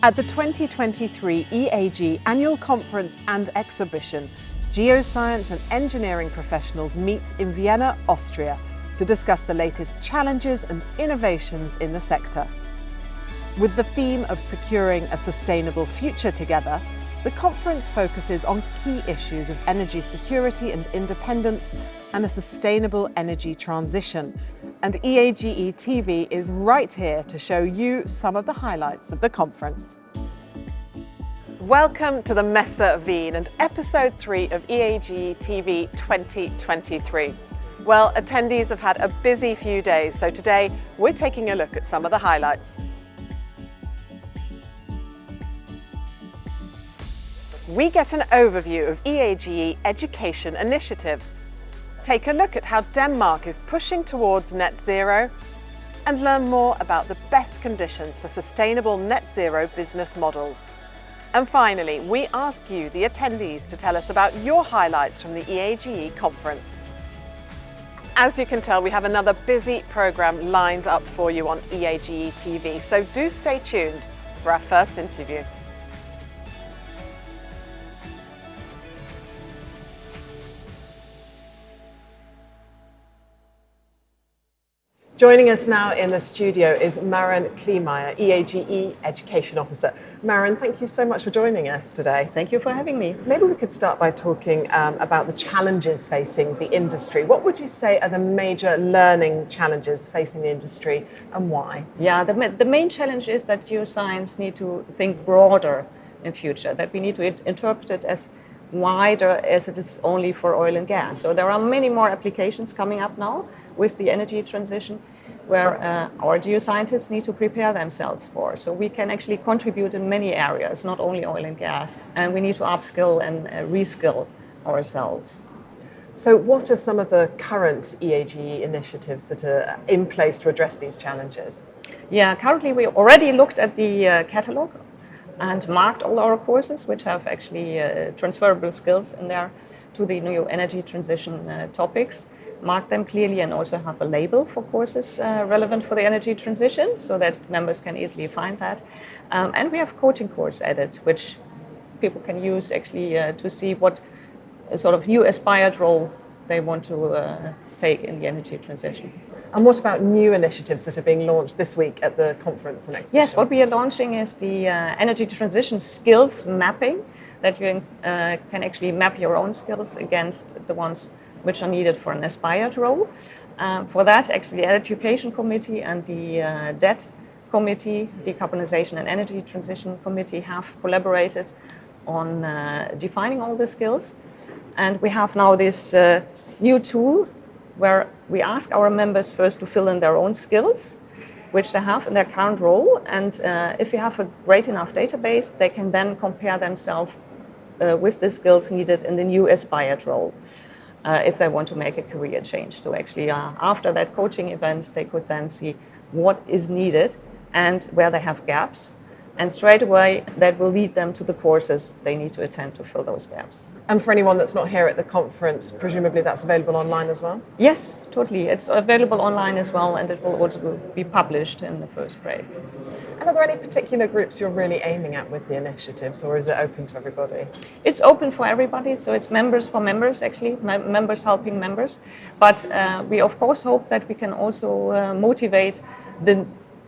At the 2023 EAGE Annual Conference and Exhibition, geoscience and engineering professionals meet in Vienna, Austria, to discuss the latest challenges and innovations in the sector. With the theme of securing a sustainable future together, the conference focuses on key issues of energy security and independence and a sustainable energy transition. And EAGE TV is right here to show you some of the highlights of the conference. Welcome to the Messe Wien and episode 3 of EAGE TV 2023. Well, attendees have had a busy few days, so today we're taking a look at some of the highlights. We get an overview of EAGE education initiatives, take a look at how Denmark is pushing towards net zero, and learn more about the best conditions for sustainable net zero business models. And finally, we ask you, the attendees, to tell us about your highlights from the EAGE conference. As you can tell, we have another busy programme lined up for you on EAGE TV, so do stay tuned for our first interview. Joining us now in the studio is Maren Kleemeyer, EAGE Education Officer. Maren, thank you so much for joining us today. Thank you for having me. Maybe we could start by talking about the challenges facing the industry. What would you say are the major learning challenges facing the industry and why? Yeah, the main challenge is that geoscience need to think broader in future, that we need to interpret it as wider as it is only for oil and gas. So there are many more applications coming up now with the energy transition where our geoscientists need to prepare themselves for. So we can actually contribute in many areas, not only oil and gas, and we need to upskill and reskill ourselves. So what are some of the current EAGE initiatives that are in place to address these challenges? Yeah, currently we already looked at the catalogue and marked all our courses which have actually transferable skills in there to the new energy transition topics. Mark them clearly and also have a label for courses relevant for the energy transition so that members can easily find that. And we have coaching course added, which people can use actually to see what sort of new aspired role they want to take in the energy transition. And what about new initiatives that are being launched this week at the conference and exhibition? Yes, what we are launching is the energy transition skills mapping, that you can actually map your own skills against the ones which are needed for an aspired role. For that, actually, the Education Committee and the DET Committee, Decarbonization and Energy Transition Committee, have collaborated on defining all the skills. And we have now this new tool where we ask our members first to fill in their own skills, which they have in their current role. And if you have a great enough database, they can then compare themselves with the skills needed in the new aspired role. If they want to make a career change. So actually, after that coaching event, they could then see what is needed and where they have gaps. And straight away, that will lead them to the courses they need to attend to fill those gaps. And for anyone that's not here at the conference, presumably that's available online as well? Yes, totally. It's available online as well, and it will also be published in the first grade. And are there any particular groups you're really aiming at with the initiatives, or is it open to everybody? It's open for everybody, so it's members for members, actually, members helping members. But we, of course, hope that we can also motivate the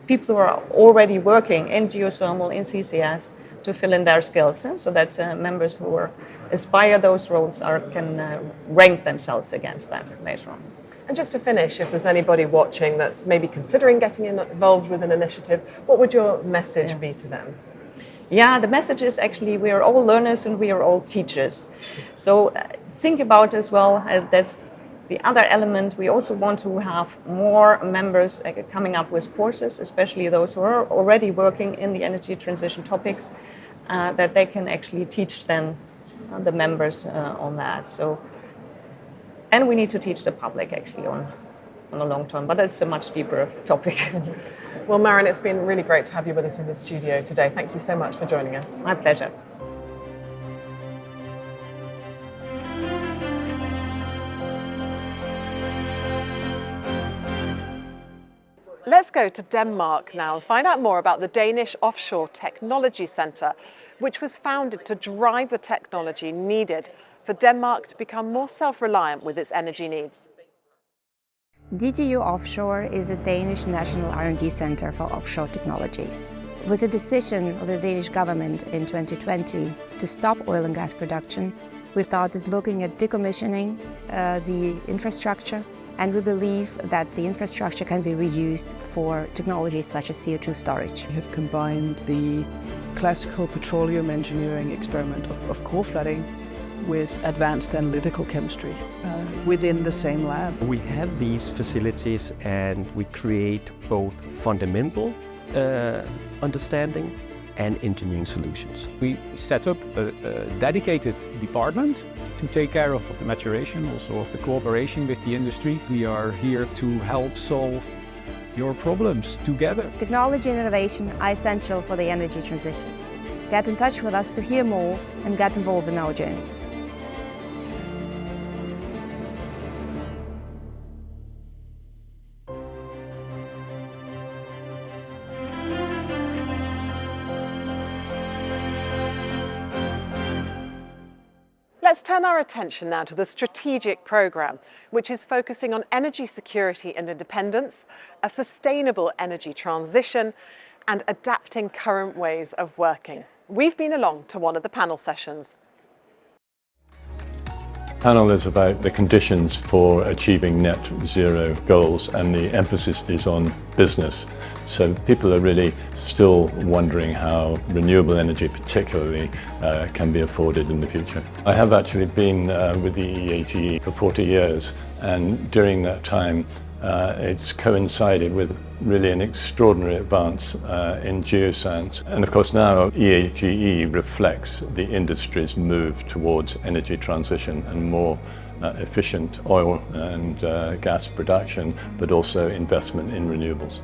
people who are already working in geothermal, in CCS, to fill in their skills, so that members who aspire those roles can rank themselves against that later on. And just to finish, if there's anybody watching that's maybe considering getting involved with an initiative, what would your message be to them? Yeah, the message is actually we are all learners and we are all teachers. So think about as well, that's the other element. We also want to have more members coming up with courses, especially those who are already working in the energy transition topics, that they can actually teach then the members on that. So, and we need to teach the public actually on the long term, but that's a much deeper topic. Well, Maren, it's been really great to have you with us in the studio today. Thank you so much for joining us. My pleasure. Let's go to Denmark now and find out more about the Danish Offshore Technology Centre, which was founded to drive the technology needed for Denmark to become more self-reliant with its energy needs. DTU Offshore is a Danish national R&D center for offshore technologies. With the decision of the Danish government in 2020 to stop oil and gas production, we started looking at decommissioning the infrastructure, and we believe that the infrastructure can be reused for technologies such as CO2 storage. We have combined the classical petroleum engineering experiment of core flooding with advanced analytical chemistry within the same lab. We have these facilities and we create both fundamental understanding and engineering solutions. We set up a dedicated department to take care of the maturation, also of the cooperation with the industry. We are here to help solve your problems together. Technology and innovation are essential for the energy transition. Get in touch with us to hear more and get involved in our journey. Let's turn our attention now to the strategic programme, which is focusing on energy security and independence, a sustainable energy transition, and adapting current ways of working. We've been along to one of the panel sessions. Panel is about the conditions for achieving net zero goals, and the emphasis is on business. So people are really still wondering how renewable energy particularly can be afforded in the future. I have actually been with the EAGE for 40 years, and during that time it's coincided with really an extraordinary advance in geoscience. And of course now EAGE reflects the industry's move towards energy transition and more efficient oil and gas production, but also investment in renewables.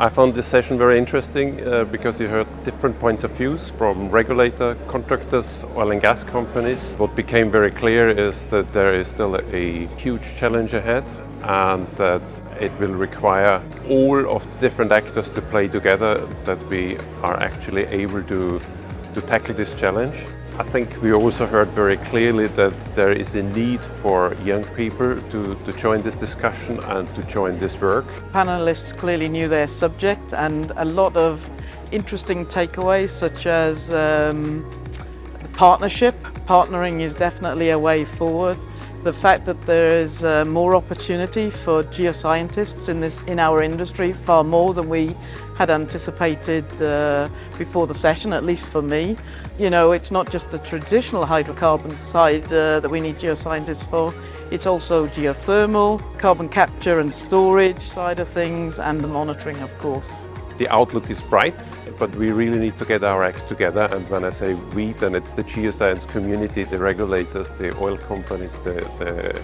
I found this session very interesting because you heard different points of views from regulator, contractors, oil and gas companies. What became very clear is that there is still a huge challenge ahead, and that it will require all of the different actors to play together, that we are actually able to tackle this challenge. I think we also heard very clearly that there is a need for young people to join this discussion and to join this work. Panelists clearly knew their subject, and a lot of interesting takeaways such as partnership. Partnering is definitely a way forward. The fact that there is more opportunity for geoscientists in our industry, far more than we had anticipated before the session, at least for me. You know, it's not just the traditional hydrocarbon side that we need geoscientists for, it's also geothermal, carbon capture and storage side of things, and the monitoring, of course. The outlook is bright, but we really need to get our act together. And when I say we, then it's the geoscience community, the regulators, the oil companies, the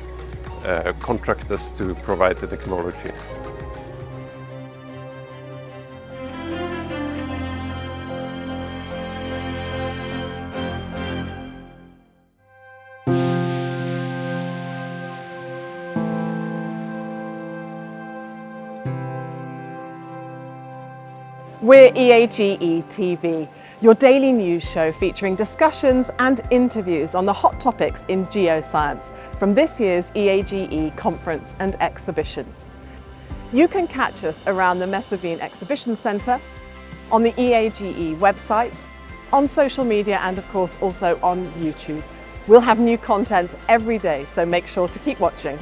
contractors to provide the technology. We're EAGE TV, your daily news show featuring discussions and interviews on the hot topics in geoscience from this year's EAGE conference and exhibition. You can catch us around the Messerveen Exhibition Centre, on the EAGE website, on social media, and of course also on YouTube. We'll have new content every day, so make sure to keep watching.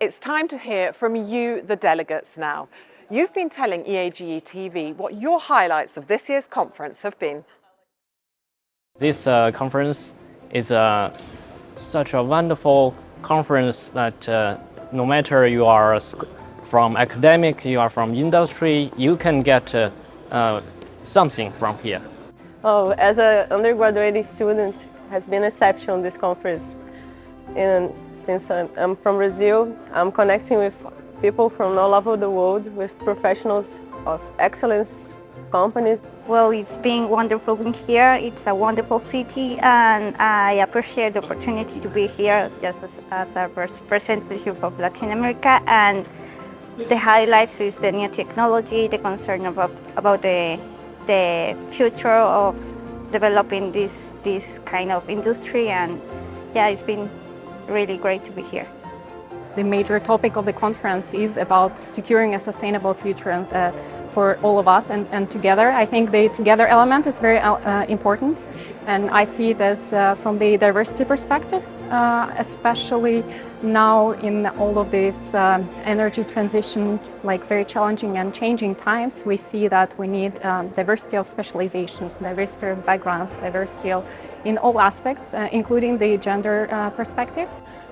It's time to hear from you, the delegates, now. You've been telling EAGE TV what your highlights of this year's conference have been. This conference is such a wonderful conference that no matter you are from academic, you are from industry, you can get something from here. Oh, as an undergraduate student, has been exceptional this conference. And since I'm from Brazil, I'm connecting with people from all over the world, with professionals of excellence companies. Well, it's been wonderful being here. It's a wonderful city, and I appreciate the opportunity to be here just as a representative of Latin America. And the highlights is the new technology, the concern about the future of developing this kind of industry, and yeah, it's been really great to be here. The major topic of the conference is about securing a sustainable future for all of us and together. I think the together element is very important, and I see it as from the diversity perspective, especially now in all of this energy transition, like very challenging and changing times. We see that we need diversity of specializations, diversity of backgrounds, diversity in all aspects, including the gender perspective.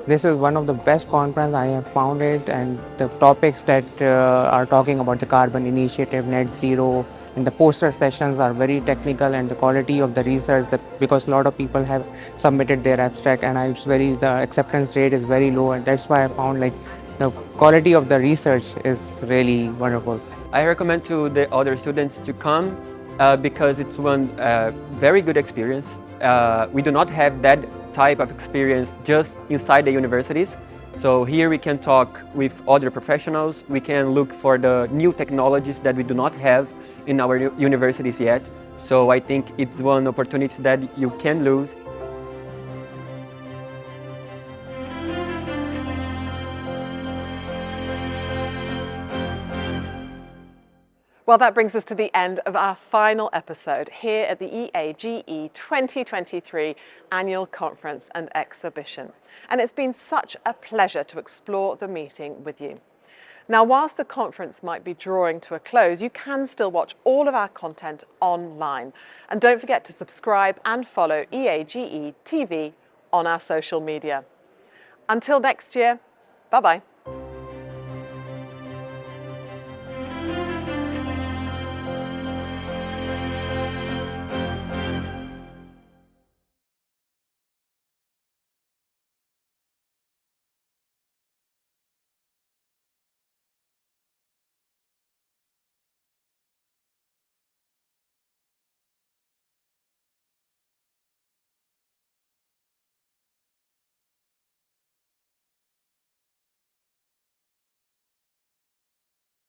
This is one of the best conferences I have found it, and the topics that are talking about the carbon initiative, net zero, and the poster sessions are very technical, and the quality of the research, because a lot of people have submitted their abstract, and the acceptance rate is very low, and that's why I found like the quality of the research is really wonderful. I recommend to the other students to come because it's one very good experience. We do not have that type of experience just inside the universities. So here we can talk with other professionals, we can look for the new technologies that we do not have in our universities yet. So I think it's one opportunity that you can lose. Well, that brings us to the end of our final episode here at the EAGE 2023 Annual Conference and Exhibition. And it's been such a pleasure to explore the meeting with you. Now, whilst the conference might be drawing to a close, you can still watch all of our content online. And don't forget to subscribe and follow EAGE TV on our social media. Until next year, bye-bye.